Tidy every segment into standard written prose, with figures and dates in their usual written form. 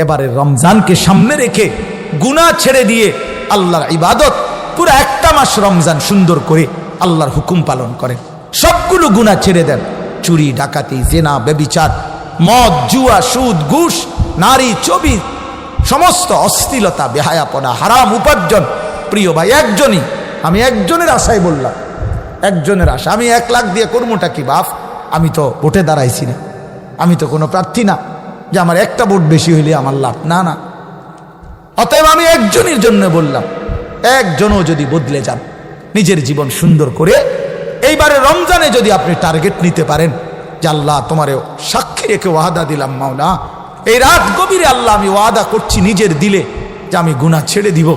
এবারে রমজানকে সামনে রেখে গুনাহ ছেড়ে দিয়ে আল্লাহর ইবাদত, পুরো একটা মাস রমজান সুন্দর করে আল্লাহর হুকুম পালন করেন। সবগুলো গুনাহ ছেড়ে দেন, চুরি, ডাকাতি, জেনা, ব্যভিচার, মদ, জুয়া, সুদ, ঘুষ, নারী, ছবি, সমস্ত অশ্লীলতা, বেহায়াপনা, হারাম উপার্জন। প্রিয় ভাই, আমি একজনের আশায় বললাম, একজনের আশা। আমি 1 লাখ দিয়ে করবোটা কি বাপ? আমি তো ভোটে দাঁড়াইছি না, আমি তো কোনো প্রার্থী না যে আমার একটা ভোট বেশি হইলে আমার লাভ, না না। অতএব আমি একজনের জন্য বললাম, একজনও যদি বদলে যান, নিজের জীবন সুন্দর করে এইবারে রমজানে যদি আপনি টার্গেট নিতে পারেন যে আল্লাহ তোমারে সাক্ষী রেখে ওয়াদা দিলাম মাওলা, এই রাত গভীরে আল্লাহ আমি ওয়াদা করছি নিজের দিলে যে আমি গুনাহ ছেড়ে দিব,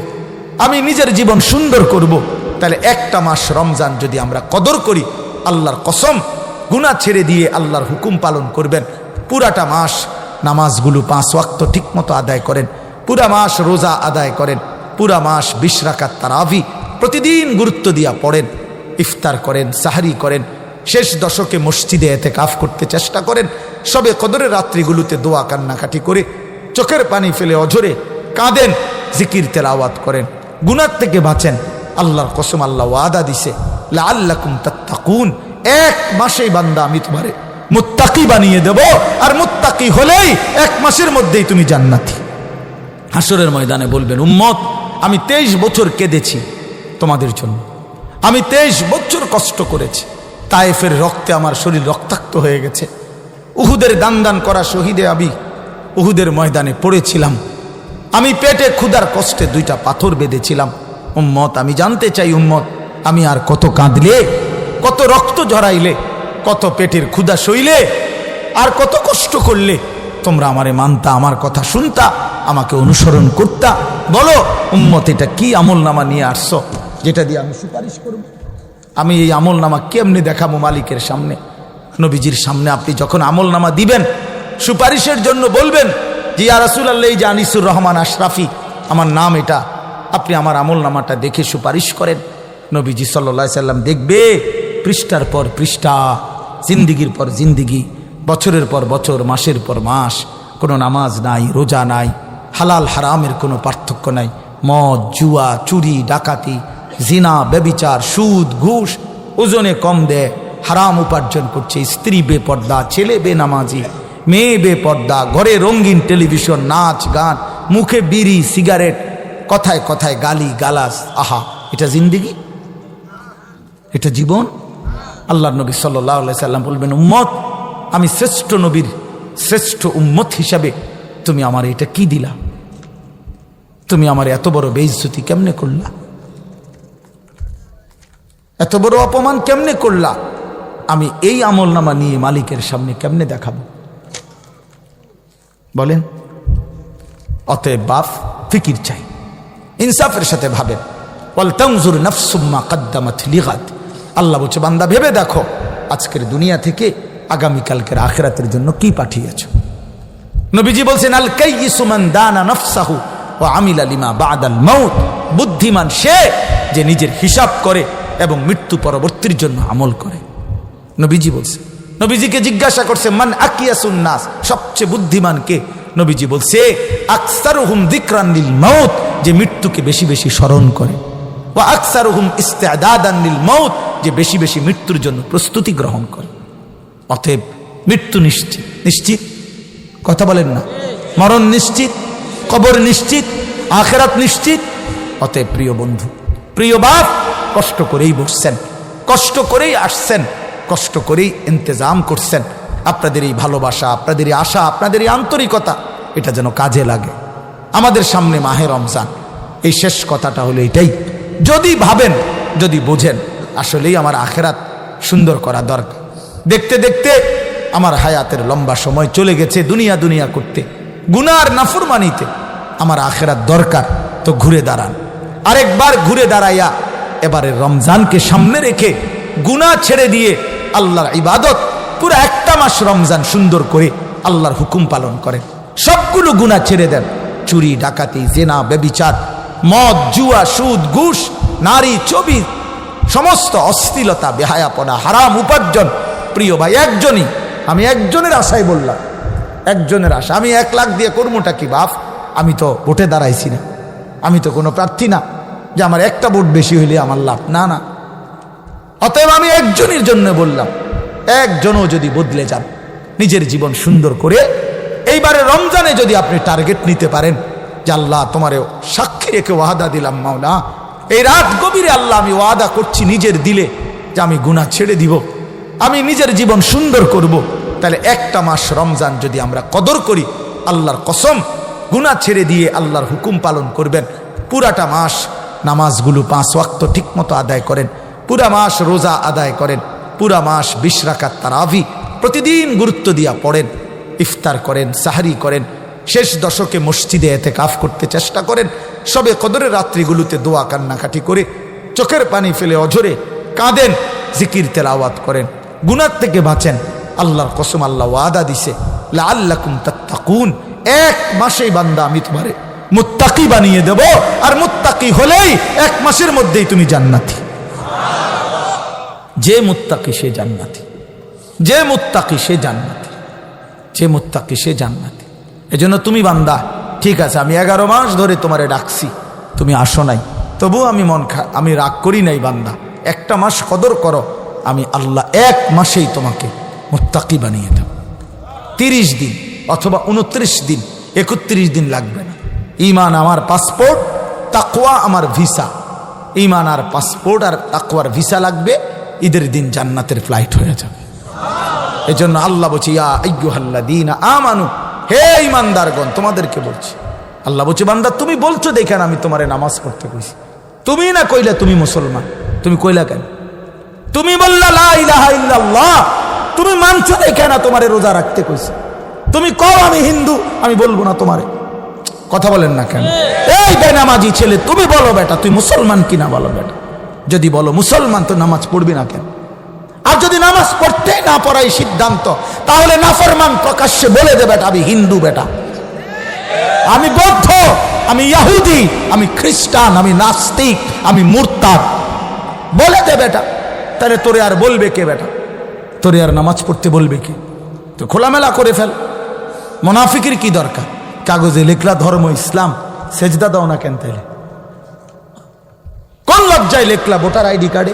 আমি নিজের জীবন সুন্দর করব, তাহলে একটা মাস রমজান যদি আমরা কদর করি, আল্লাহর কসম গুনাহ ছেড়ে দিয়ে আল্লাহর হুকুম পালন করবেন। পুরাটা মাস নামাজগুলো 5 ওয়াক্ত ঠিক মতো আদায় করেন, পুরা মাস রোজা আদায় করেন, পুরা মাস 20 রাকাত তারাবি প্রতিদিন গুরুত্ব দিয়া পড়েন, ইফতার করেন, সাহারি করেন, শেষ দশকে মসজিদে এতেকাফ করতে চেষ্টা করেন, সবে কদরের রাত্রিগুলোতে দোয়া কান্নাকাটি করে চোখের পানি ফেলে অঝরে কাঁদেন, জিকির তেলাওয়াত করেন, গুনাহ থেকে বাঁচেন। আল্লাহর কসম আল্লাহ ওয়াদা দিছে, লাআল্লাকুম তাত্তাকুন, 1 মাসেই বান্দা আমি তোমারে মুত্তাকি বানিয়ে দেব, আর মুত্তাকি হলেই 1 মাসের মধ্যেই তুমি জান্নাতি। হাসরের ময়দানে বলবেন, উম্মত আমি 23 বছর কেঁদেছি তোমাদের জন্য, আমি 23 বছর কষ্ট করেছি, তায়েফের রক্তে আমার শরীর রক্তাক্ত হয়ে গেছে, উহুদের দান করা শহীদে আবি উহুদের ময়দানে পড়েছিলাম, আমি পেটে ক্ষুধার কষ্টে 2টা পাথর বেঁধেছিলাম। উম্মত আমি জানতে চাই, উম্মত আমি আর কত কাঁদলে, কত রক্ত ঝরাইলে, কত পেটের ক্ষুধা সইলে, আর কত কষ্ট করলে তোমরা আমারে মানতা, আমার কথা শুনতা, আমাকে অনুসরণ করতা? বলো উম্মত, এটা কি আমল নামা নিয়ে আসছো যেটা দিয়ে আমি সুপারিশ করব? আমি এই আমল নামা কেমনে দেখাবো মালিকের সামনে? নবীজির সামনে আপনি যখন আমল নামা দিবেন, সুপারিশের জন্য বলবেন যে ইয়া রাসূলুল্লাহ, এই যে আনিসুর রহমান আশরাফি আমার নাম, এটা আপনি আমার আমল নামাটা দেখে সুপারিশ করেন। নবীজি সাল্লাল্লাহু আলাইহি সাল্লাম দেখবে পৃষ্ঠার পর পৃষ্ঠা, জিন্দিগির পর জিন্দিগি, বছরের পর বছর, মাসের পর মাস, কোনো নামাজ নাই, রোজা নাই, হালাল হারামের কোনো পার্থক্য নাই, মদ, জুয়া, চুরি, ডাকাতি, জিনা, ব্যভিচার, সুদ, ঘুষ, ওজনে কম দেয়, হারাম উপার্জন করছে, স্ত্রী বেপর্দা, ছেলে বেনামাজি, মেয়ে বেপর্দা, ঘরে রঙিন টেলিভিশন, নাচ গান, মুখে বিড়ি সিগারেট, কথায় কথায় গালি গালাজ। আহা, এটা জিন্দিগি? এটা জীবন? আল্লাহর নবী সাল্লাল্লাহু আলাইহি সাল্লাম বলবেন, উম্মত আমি শ্রেষ্ঠ নবীর শ্রেষ্ঠ উম্মত হিসাবে তুমি আমার এটা কি দিলা? তুমি আমার এত বড় বেইজ্জতি কেমনে করলা? এত বড় অপমান কেমনে করলা? আমি এই আমল নামা নিয়ে মালিকের সামনে কেমনে দেখাবো? বলেন। অতএব বাপ, ফিকির চাই, ইনসাফের সাথে ভাবেন। ওয়াল তানজুর নাফসুম মা কদ্দামাত লিগাদ। আল্লাহ বলছে, বান্দা ভেবে দেখো আজকের দুনিয়া থেকে আগামীকালকের আখিরাতের জন্য কি পাঠিয়েছো। নবীজি বলছেন, আল কাইয়িসু মান দানা নাফসাহু ওয়া আমিলা লিমা বাদাল মাউত। বুদ্ধিমান সে যে নিজের হিসাব করে এবং মৃত্যু পরবর্তীর জন্য আমল করে। নবীজি বলছে, নবীজিকে জিজ্ঞাসা করছে, মান আকিয়াসুন নাস, সবচেয়ে বুদ্ধিমান কে? নবীজি বলছে, আকসারুহুম যিকরান লিল মাউত, যে মৃত্যুকে বেশি বেশি স্মরণ করে, ওয়া আকসারুহুম ইস্তিদাদান লিল মাউত, যে বেশি বেশি মৃত্যুর জন্য প্রস্তুতি গ্রহণ করে। অতএব মৃত্যু নিশ্চিত, নিশ্চিত কথা বলেন না? মরণ নিশ্চিত, কবর নিশ্চিত, আখিরাত নিশ্চিত। অতএব প্রিয় বন্ধু, প্রিয় বাপ, কষ্ট করেই বসছেন, কষ্ট করেই আসছেন, কষ্ট করেই ইন্তজাম করছেন। আপনাদের এই ভালোবাসা, আপনাদের এই আশা, আপনাদের এই আন্তরিকতা, এটা যেন কাজে লাগে। আমাদের সামনে মাহে রমজান, এই শেষ কথাটা হলো এটাই। যদি ভাবেন, যদি বোঝেন আসলেই আমার আখিরাত সুন্দর করা দরকার, দেখতে দেখতে আমার হায়াতের লম্বা সময় চলে গেছে দুনিয়া দুনিয়া করতে, গুনার নাফরমানিতে, আমার আখিরাত দরকার, তো ঘুরে দাঁড়ান। আরেকবার ঘুরে দাঁড়াইয়া এবারে রমজানকে সামনে রেখে গুনাহ ছেড়ে দিয়ে আল্লাহর ইবাদত, পুরো একটা মাস রমজান সুন্দর করে আল্লাহর হুকুম পালন করেন। সবগুলো গুনাহ ছেড়ে দেন, চুরি, ডাকাতি, জেনা, ব্যভিচার, মদ, জুয়া, সুদ, ঘুষ, নারী, ছবি, সমস্ত অশ্লীলতা, বেহায়াপনা, হারাম উপার্জন। প্রিয় ভাই, আমি একজনের আশায় বললাম, একজনের আশা। আমি 1 লাখ দিয়ে করবোটা কি বাপ? আমি তো ভোটে দাঁড়াইছি না, আমি তো কোনো প্রার্থী না যে আমার একটা ভোট বেশি হইলে আমার লাভ, না না। অতএব আমি একজনের জন্য বললাম, একজনও যদি বদলে যান নিজের জীবন সুন্দর করে, এইবারে রমজানে যদি আপনি টার্গেট নিতে পারেন যে আল্লাহ তোমারে সাক্ষী রেখে ওয়াদা দিলাম মাওলা, এই রাত গভীরে আল্লাহ আমি ওয়াদা করছি নিজের দিলে যে আমি গুনাহ ছেড়ে দিব, আমি নিজের জীবন সুন্দর করব, তাহলে একটা মাস রমজান যদি আমরা কদর করি, আল্লাহর কসম গুনাহ ছেড়ে দিয়ে আল্লাহর হুকুম পালন করবেন। পুরাটা মাস নামাজগুলো 5 ওয়াক্ত ঠিক মতো আদায় করেন, পুরা মাস রোজা আদায় করেন, পুরা মাস 20 রাকাত তারাবি প্রতিদিন গুরুত্ব দিয়া পড়েন, ইফতার করেন, সাহারি করেন, শেষ দশকে মসজিদে এতেকাফ করতে চেষ্টা করেন, সবে কদরের রাত্রিগুলোতে দোয়া কান্নাকাটি করে চোখের পানি ফেলে অঝরে কাঁদেন, জিকির তেলাওয়াত করেন, গুনাহ থেকে বাঁচেন। আল্লাহর কসম আল্লাহ ওয়াদা দিছে লাআল্লাকুম তাত্তাকুন, 1 মাসেই বান্দা আমি তোমারে মুত্তাকি বানিয়ে দেব, আর মুত্তাকি হলেই 1 মাসের মধ্যেই তুমি জান্নাতি। যে মুত্তাকি সে জান্নাতি, যে মুত্তাকি সে জান্নাতি, যে মুত্তাকি সে জান্নাতি। এজন্য তুমি বান্দা, ঠিক আছে আমি 11 মাস ধরে তোমারে ডাকছি, তুমি আসো নাই, তবু আমি আমি রাগ করি নাই বান্দা, 1টা মাস কদর করো, আমি আল্লাহ 1 মাসেই তোমাকে মুত্তাকি বানিয়ে দেব। 30 দিন অথবা 29 দিন, 31 দিন লাগবে না। ঈমান আমার পাসপোর্ট, তাকওয়া আমার ভিসা। ঈমান আর পাসপোর্ট আর তাকওয়ার ভিসা লাগবে, ঈদের দিন জান্নাতের ফ্লাইট হয়ে যাবে। এজন্য আল্লাহ বলছে ইয়া আইয়ুহাল্লাযীনা আমানু, হে ঈমানদারগণ তোমাদেরকে বলছি। আল্লাহ বলছে বান্দা তুমি বলছো দেখেন আমি তোমারে নামাজ পড়তে কইছি, তুমি না কইলা তুমি মুসলমান, তুমি কইলা কেন? তুমি বললা লা ইলাহা ইল্লাল্লাহ, তুমি মানছো দেখে না তোমারে রোজা রাখতে কইছি, তুমি কও আমি হিন্দু, আমি বলবো না তোমারে। কথা বলেন না কেন? এই বেনামাজি ছেলে তুমি বলো বেটা তুই মুসলমান কিনা বলো বেটা। যদি বলো মুসলমান তো নামাজ পড়বি না কেন? আর যদি নামাজ পড়তে না পড়াই সিদ্ধান্ত, তাহলে নাফরমান প্রকাশ্যে বলে দে বেটা আমি হিন্দু বেটা, আমি বৌদ্ধ, আমি ইহুদি, আমি খ্রিস্টান, আমি নাস্তিক, আমি মুরতাদ, বলে দে বেটা। তাহলে তোরে আর বলবে কে বেটা? তোরে আর নামাজ পড়তে বলবে কে? তো খোলামেলা করে ফেল। মুনাফিকের কি দরকার? কাগজে লিখলা ধর্ম ইসলাম, সেজদা দাও না কেন? তাইলে কোন লজ্জায় লিখলা ভোটার আইডি কার্ডে,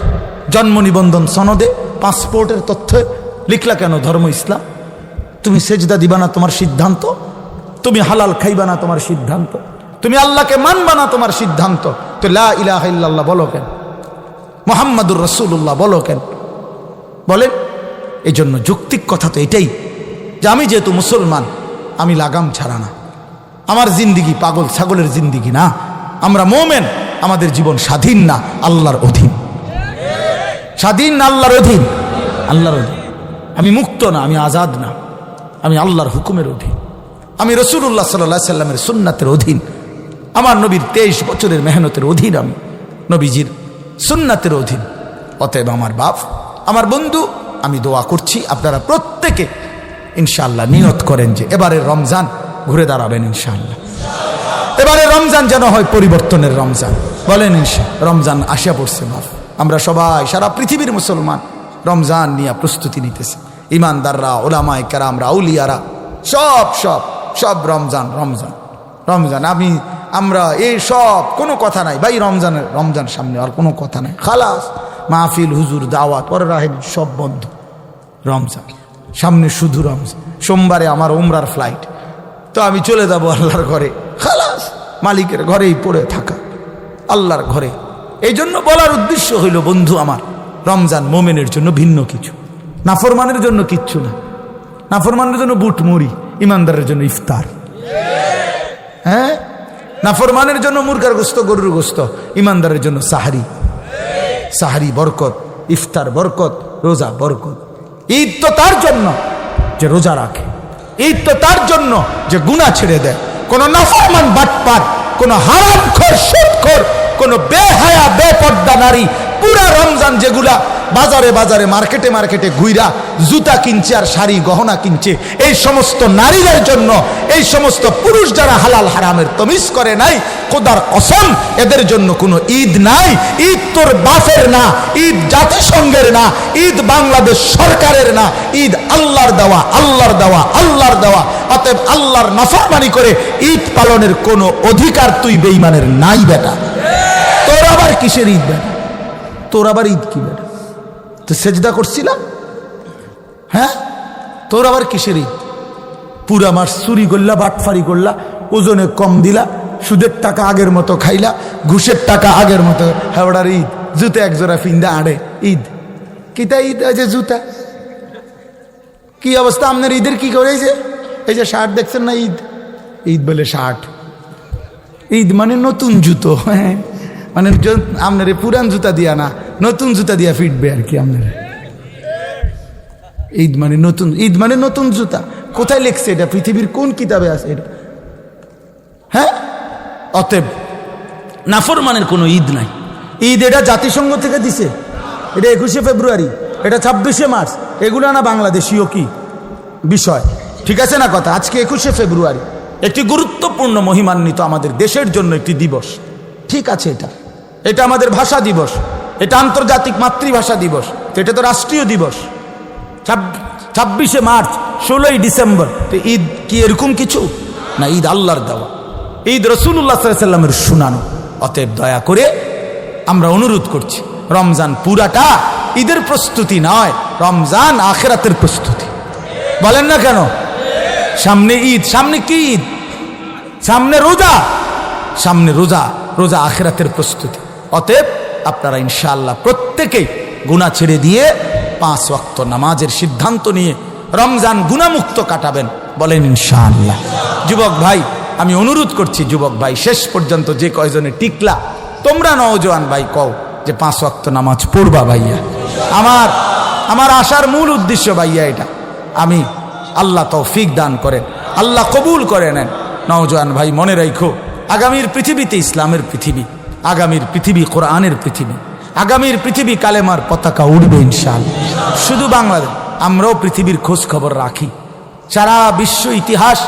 জন্ম নিবন্ধন সনদে, পাসপোর্টের তথ্যে লিখলা কেন ধর্ম ইসলাম? তুমি সেজদা দিবা না তোমার সিদ্ধান্ত, তুমি হালাল খাইবা না তোমার সিদ্ধান্ত, তুমি আল্লাহকে মানবা না তোমার সিদ্ধান্ত, তো লা ইলাহা ইল্লাল্লাহ বলো কেন? মুহাম্মাদুর রাসূলুল্লাহ বলো কেন? বলেন। এই জন্য যৌক্তিক কথা তো এটাই যে আমি যেহেতু মুসলমান, আমি লাগাম ছাড়া না, আমার জিন্দিগি পাগল ছাগলের জিন্দিগি না, আমরা মোমেন, আমাদের জীবন স্বাধীন না আল্লাহর অধীন। স্বাধীন না আল্লাহর অধীন? আল্লাহর অধীন। আমি মুক্ত না, আমি আজাদ না, আমি আল্লাহর হুকুমের অধীন, আমি রাসূলুল্লাহ সাল্লাল্লাহু আলাইহি সাল্লামের সুন্নাতের অধীন, আমার নবীর 23 বছরের মেহনতের অধীন, আমি নবীজির সুন্নাতের অধীন। অতএব আমার বাপ, আমার বন্ধু, আমি দোয়া করছি আপনারা প্রত্যেকে ইনশাআল্লাহ নিয়ত করেন যে এবারের রমজান ঘুরে দাঁড়াবেন ইনশাআল্লাহ। এবারে রমজান যেন হয় পরিবর্তনের রমজান। বলেন ইনশাআল্লাহ। রমজান আসিয়া পড়ছে বাপ, আমরা সবাই সারা পৃথিবীর মুসলমান রমজান নিয়ে প্রস্তুতি নিতেছে, ইমানদাররা, ওলামায়ে কেরামরা, আউলিয়ারা, সব সব সব রমজান রমজান রমজান। আমরা এই সব কোনো কথা নাই ভাই, রমজান সামনে আর কোনো কথা নাই, খালাস মাহফিল হুজুর দাওয়াত ওর রাহেন সব বন্ধ, রমজান সামনে শুধু রমজান। সোমবারে আমার উমরার ফ্লাইট, তো আমি চলে যাব আল্লাহর ঘরে, খালাস মালিকের ঘরেই পড়ে থাকা, আল্লাহর ঘরে। এই জন্য বলার উদ্দেশ্য হইল বন্ধু আমার, রমজান মোমেনের জন্য ভিন্ন কিছু, নাফরমানের জন্য কিচ্ছু না। নাফরমানের জন্য বুট মুড়ি, ইমানদারের জন্য ইফতার। হ্যাঁ, নাফরমানের জন্য মুরগার গোস্ত, গরুর গোস্ত, ইমানদারের জন্য সাহারি। সাহারি বরকত, ইফতার বরকত, রোজা বরকত। ঈদ তো তার জন্য যে রোজা রাখে, ঈদ তো তার জন্য যে গুনাহ ছেড়ে দেয়। কোন নাফরমান বাটপার, কোন হারামখোর, সুদখোর, কোন বেহায়া বেপর্দা নারী পুরা রমজান যেগুলা বাজারে বাজারে মার্কেটে মার্কেটে ঘুইরা জুতা কিনছে আর শাড়ি গহনা কিনছে। এই সমস্ত নারীদের জন্য, এই সমস্ত পুরুষ যারা হালাল হারামের তমিজ করে নাই, খোদার কসম এদের জন্য কোনো ঈদ নাই। ঈদ তোর বাপের না, ঈদ জাতিসংঘের না, ঈদ বাংলাদেশ সরকারের না, ঈদ আল্লাহর দেওয়া, আল্লাহর দেওয়া, আল্লাহর দেওয়া। অতএব আল্লাহর নাফরমানি করে ঈদ পালনের কোনো অধিকার তুই বেঈমানের নাই বেটা। তোর আবার কিসের ঈদ বেটা? তোর আবার ঈদ কি বেটা? তো সেজদা করছিলাম, হ্যাঁ? তোর আবার কিসের ঈদ? পুরা মাস চুরি করলা, বাটফারি করলা, ওজনে কম দিলা, সুদের টাকা আগের মতো খাইলা, ঘুষের টাকা আগের মতো। হ্যাঁ, ওটার ঈদ। জুতা একজোড়া ফিন্দা আড়ে ঈদ। কিতা ঈদ আছে জুতা? কি অবস্থা আপনার ঈদের? কি করেছে? এই যে শার্ট দেখছেন না, ঈদ। ঈদ বলে শার্ট। ঈদ মানে নতুন জুতো, হ্যাঁ, মানে আপনার পুরান জুতা দিয়া না, নতুন জুতা দিয়া ফিটবে আর কি আপনার। ঈদ মানে নতুন, ঈদ মানে নতুন জুতা। কোথায় লিখছে এটা? পৃথিবীর কোন কিতাবে আছে এটা? হ্যাঁ, অতএব নাফরমানের কোনো ঈদ নাই। ঈদ এটা জাতিসংঘ থেকে দিছে, এটা 21শে ফেব্রুয়ারি, এটা 26শে মার্চ, এগুলো না বাংলাদেশীয় কি বিষয়, ঠিক আছে না কথা? আজকে 21শে ফেব্রুয়ারি, একটি গুরুত্বপূর্ণ মহিমান্বিত আমাদের দেশের জন্য একটি দিবস, ঠিক আছে? এটা আমাদের ভাষা দিবস, এটা আন্তর্জাতিক মাতৃভাষা দিবস, এটা তো রাষ্ট্রীয় দিবস। 26শে মার্চ, 16ই ডিসেম্বর, তো ঈদ কি এরকম কিছু না? ঈদ আল্লাহর দেওয়া, ঈদ রাসূলুল্লাহ সাল্লাল্লাহু আলাইহি ওয়াসাল্লামের শুনানো। অতএব দয়া করে আমরা অনুরোধ করছি, রমজান পুরাটা ঈদের প্রস্তুতি নয়, রমজান আখিরাতের প্রস্তুতি। বলেন না কেন? সামনে ঈদ, সামনে কি ঈদ? সামনে রোজা, সামনে রোজা, রোজা আখিরাতের প্রস্তুতি। অতএব আপনারা ইনশাআল্লাহ প্রত্যেকেই গুনাহ ছেড়ে দিয়ে 5 ওয়াক্ত নামাজের সিদ্ধান্ত নিয়ে রমজান গুনাহমুক্ত কাটাবেন। বলেন ইনশাআল্লাহ। যুবক ভাই, আমি অনুরোধ করছি, যুবক ভাই শেষ পর্যন্ত যে কয়জনে টিকলা, তোমরা নওজোয়ান ভাই কও যে 5 ওয়াক্ত নামাজ পড়বা ভাইয়া। আমার আসার মূল উদ্দেশ্য ভাইয়া এটা। আমি আল্লাহ তৌফিক দান করেন, আল্লাহ কবুল করে নেন। নওজোয়ান ভাই মনে রাখো, আগামীর পৃথিবীতে ইসলামের পৃথিবী, আগামীর পৃথিবী কোরআনের পৃথিবী, আগামীর পৃথিবী কালেমার পতাকা উঠবে ইনশাআল্লাহ। শুধু বাংলাদেশ, আমরাও পৃথিবীর খোঁজ খবর রাখি, সারা বিশ্ব ইতিহাস,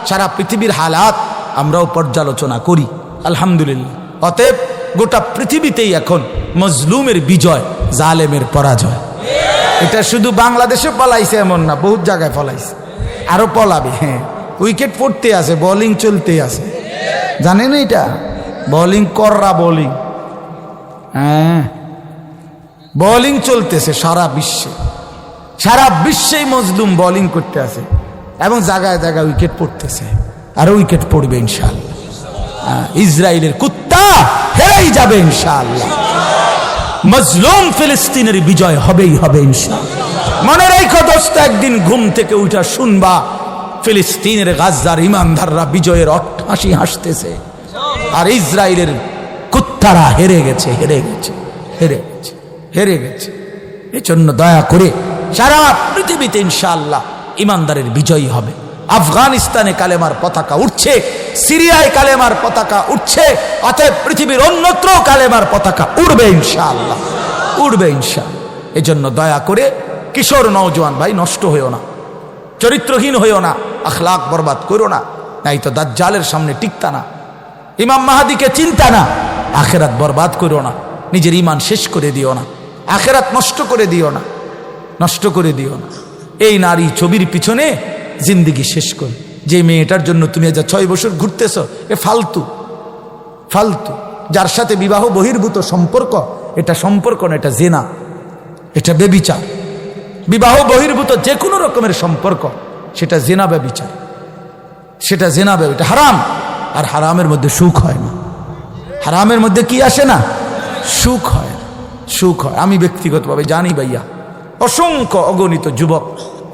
সারা পৃথিবীর হালাত আমরাও পর্যালোচনা করি, আলহামদুলিল্লাহ। অতএব গোটা পৃথিবীতেই এখন মজলুমের বিজয়, জালেমের পরাজয়। এটা শুধু বাংলাদেশে পলাইছে এমন না, বহুত জায়গায় পলাইছে, আরো পলাবে। হ্যাঁ, উইকেট পড়তে আছে, বোলিং চলতে আছে, জানেন এটা? বোলিং কররা বোলিং, হ্যাঁ, বোলিং চলতেছে সারা বিশ্বে, সারা বিশ্বেই মজলুম বোলিং করতে আছে এবং জায়গায় জায়গায় উইকেট পড়তেছে, আরো উইকেট পড়বে ইনশাআল্লাহ। ইসরায়েলের কুত্তা হেরেই যাবে ইনশাআল্লাহ। মজলুম ফিলিস্তিনের বিজয় হবেই হবে ইনশাআল্লাহ। মনে রেখো দোস্ত, একদিন ঘুম থেকে উঠা শুনবা ফিলিস্তিনের গাজ্জার ইমানদাররা বিজয়ের হাসি হাসতেছে, আর ইসরায়েলের কুত্তারা হেরে গেছে, হেরে গেছে, হেরে গেছে, হেরে গেছে। এজন্য দয়া করে সারা পৃথিবীতে ইনশাআল্লাহ ইমানদারের বিজয়ী হবে। আফগানিস্তানে কালেমার পতাকা উঠছে, সিরিয়ায় কালেমার পতাকা উঠছে, অতএব পৃথিবীর অন্যত্র কালেমার পতাকা উড়বে ইনশাআল্লাহ, উড়বে ইনশাআল্লাহ। এজন্য দয়া করে কিশোর নওজোয়ান ভাই নষ্ট হইও না, চরিত্রহীন হইও না, আখলাক বরবাদ করো না, নাই তো দাজ্জালের সামনে টিকতা না, ইমাম মাহাদিকে চিন্তা না, আখেরাত বরবাদ করো না, নিজের ঈমান শেষ করে দিও না, আখেরাত নষ্ট করে দিও না, নষ্ট করে দিও না। এই নারী ছবির পিছনে জিন্দেগি শেষ করে, যে মেয়েটার জন্য তুমি আজ 6 বছর ঘুরতেছ, এ ফালতু, ফালতু। যার সাথে বিবাহ বহির্ভূত সম্পর্ক, এটা সম্পর্ক না, এটা জেনা, এটা বেবিচার। বিবাহ বহির্ভূত যে কোনো রকমের সম্পর্ক, সেটা জেনা বেবিচার, সেটা জেনা বেবি, এটা হারাম। আর হারামের মধ্যে সুখ হয় না, হারামের মধ্যে কি আসে না? সুখ হয় না, সুখ হয়। আমি ব্যক্তিগতভাবে জানি ভাইয়া, অসংখ্য অগণিত যুবক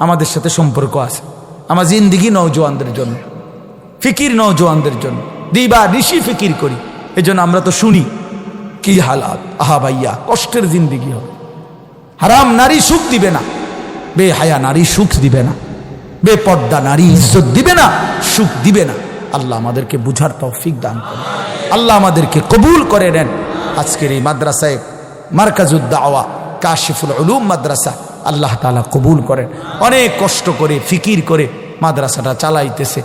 আমাদের সাথে সম্পর্ক আছে, আমার জিন্দিগি নওজোয়ানদের জন্য, ফিকির নওজোয়ানদের জন্য, দিবা নিশি ফিকির করি। এজন্য আমরা তো শুনি কি হালাত, আহা ভাইয়া কষ্টের জিন্দিগি হবে। হারাম নারী সুখ দিবে না, বেহায়া নারী সুখ দিবে না, বেপর্দা নারী ইজ্জত দিবে না, সুখ দিবে না। আল্লাহ আমাদেরকে বুঝার তৌফিক দান করেন, আল্লাহ আমাদেরকে কবুল করে নেন। আজকের এই মাদ্রাসায় মারকাজুদ দাওয়া কাশিফুল উলুম মাদ্রাসা আল্লাহ তাআলা কবুল করেন। অনেক কষ্ট করে ফিকির করে মাদ্রাসাটা চালাইতেছে।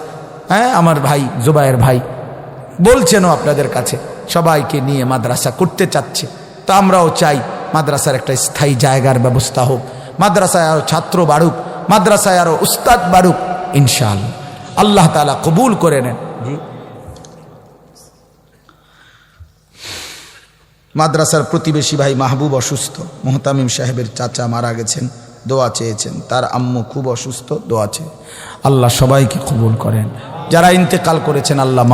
হ্যাঁ, আমার ভাই জুবায়ের ভাই বলছেনও আপনাদের কাছে সবাইকে নিয়ে মাদ্রাসা করতে চাচ্ছে। তো আমরাও চাই মাদ্রাসার একটা স্থায়ী জায়গার ব্যবস্থা হোক, মাদ্রাসায় আরও ছাত্র বাড়ুক, মাদ্রাসায় আরও উস্তাদ বাড়ুক ইনশাআল্লাহ। আল্লাহ তাআলা কবুল করে নেন। মাদ্রাসার প্রতিবেশী ভাই মাহবুব অসুস্থ, মোহতামিম সাহেবের চাচা মারা গেছেন, দোয়া চেয়েছেন। তার আম্মু খুব অসুস্থ, দোয়া চেয়ে। আল্লাহ সবাইকে কবুল করেন। যারা ইন্তেকাল করেছেন আল্লাহ